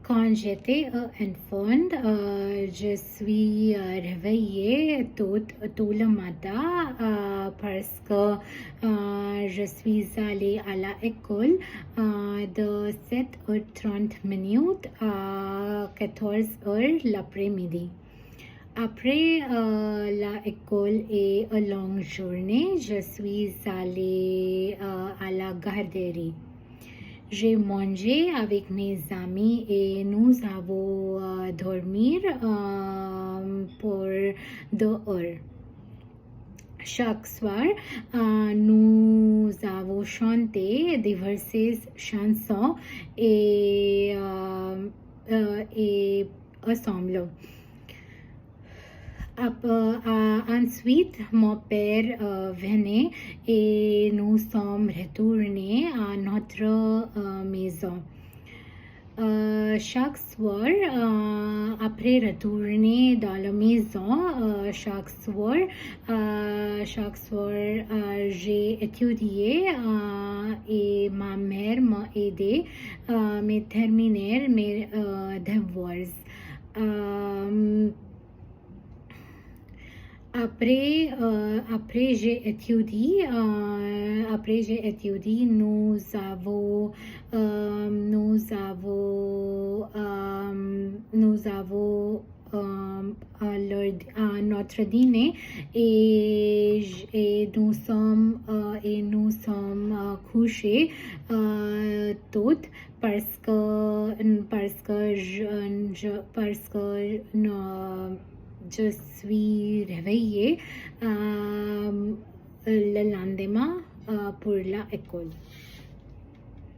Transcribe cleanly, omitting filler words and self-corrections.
Quand j'étais enfant, je suis réveillée tout le matin parce que je suis allée à l'école de 7h30 à 14h l'après-midi. Après l'école et une longue journée, je suis allée à la garderie. J'ai mangé avec mes amis et nous avons dormi pour 2 heures. Chaque soir, nous avons chanté diverses chansons et ensemble. Ensuite, mon père venait et nous sommes retournés à notre maison. Chaque soir, après retourner dans la maison, chaque soir, j'ai étudié et ma mère m'a aidé à terminer mes devoirs. Après j'ai étudié, nous avons notre dîner et nous sommes couchés toutes parce que je suis réveillée le lendemain pour l'école.